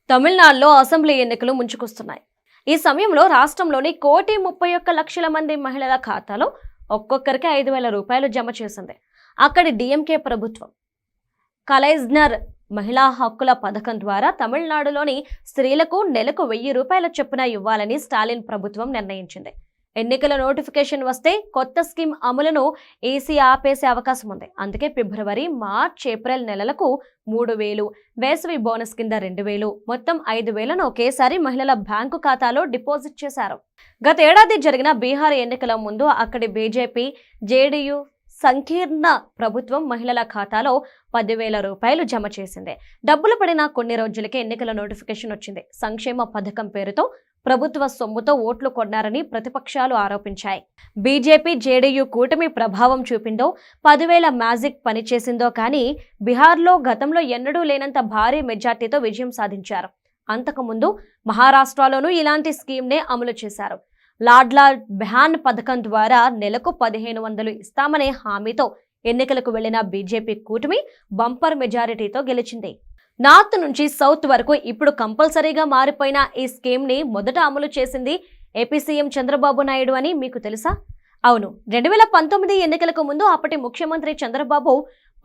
తమిళనాడులో అసెంబ్లీ ఎన్నికలు ముంచుకొస్తున్నాయి. ఈ సమయంలో రాష్ట్రంలోని 1,31,00,000 మంది మహిళల ఖాతాలో ఒక్కొక్కరికి 5,000 రూపాయలు జమ చేసింది. అక్కడి డిఎంకే ప్రభుత్వం కలైజ్నర్ మహిళా హక్కుల పథకం ద్వారా తమిళనాడులోని స్త్రీలకు నెలకు 1,000 రూపాయల చొప్పున ఇవ్వాలని స్టాలిన్ ప్రభుత్వం నిర్ణయించింది. ఎన్నికల నోటిఫికేషన్ వస్తే కొత్త స్కీమ్ అమలును ఏసీ ఆపేసే అవకాశం ఉంది. అందుకే ఫిబ్రవరి, మార్చ్, ఏప్రిల్ నెలలకు 3,000, వేసవి బోనస్ కింద 2,000, మొత్తం 5,000ను ఒకేసారి మహిళల బ్యాంకు ఖాతాలో డిపాజిట్ చేశారు. గతేడాది జరిగిన బీహార్ ఎన్నికల ముందు అక్కడి బీజేపీ, జేడీయూ సంకీర్ణ ప్రభుత్వం మహిళల ఖాతాలో 10,000 రూపాయలు జమ చేసింది. డబ్బులు పడిన కొన్ని రోజులకే ఎన్నికల నోటిఫికేషన్ వచ్చింది. సంక్షేమ పథకం పేరుతో ప్రభుత్వ సొమ్ముతో ఓట్లు కొన్నారని ప్రతిపక్షాలు ఆరోపించాయి. బీజేపీ, జేడీయూ కూటమి ప్రభావం చూపిందో 10,000 మ్యాజిక్ పనిచేసిందో కానీ బీహార్లో గతంలో ఎన్నడూ లేనంత భారీ మెజార్టీతో విజయం సాధించారు. అంతకుముందు మహారాష్ట్రలోనూ ఇలాంటి స్కీమ్నే అమలు చేశారు. లాడ్లా బెహాన్ పథకం ద్వారా నెలకు 1,500 ఇస్తామనే హామీతో ఎన్నికలకు వెళ్లిన బీజేపీ కూటమి బంపర్ మెజారిటీతో గెలిచింది. నార్త్ నుంచి సౌత్ వరకు ఇప్పుడు కంపల్సరీగా మారిపోయిన ఈ స్కీమ్ ని మొదట అమలు చేసింది ఏపీ సీఎం చంద్రబాబు నాయుడు అని మీకు తెలుసా? అవును, 2019 ఎన్నికలకు ముందు అప్పటి ముఖ్యమంత్రి చంద్రబాబు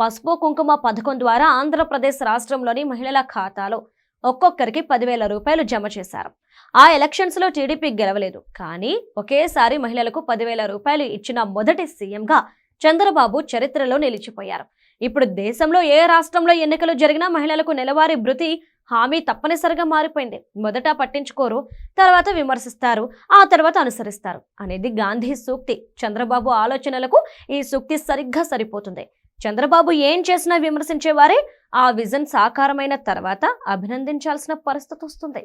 పసుపు కుంకుమ పథకం ద్వారా ఆంధ్రప్రదేశ్ రాష్ట్రంలోని మహిళల ఖాతాలో ఒక్కొక్కరికి 10,000 రూపాయలు జమ చేశారు. ఆ ఎలక్షన్స్ లో టీడీపీ గెలవలేదు, కానీ ఒకేసారి మహిళలకు 10,000 రూపాయలు ఇచ్చిన మొదటి సీఎంగా చంద్రబాబు చరిత్రలో నిలిచిపోయారు. ఇప్పుడు దేశంలో ఏ రాష్ట్రంలో ఎన్నికలు జరిగినా మహిళలకు నెలవారీ భృతి హామీ తప్పనిసరిగా మారిపోయింది. మొదట పట్టించుకోరు, తర్వాత విమర్శిస్తారు, ఆ తర్వాత అనుసరిస్తారు అనేది గాంధీ సూక్తి. చంద్రబాబు ఆలోచనలకు ఈ సూక్తి సరిగ్గా సరిపోతుంది. చంద్రబాబు ఏం చేసినా విమర్శించేవారే ఆ విజన్ సాకారమైన తర్వాత అభినందించాల్సిన పరిస్థితి వస్తుంది.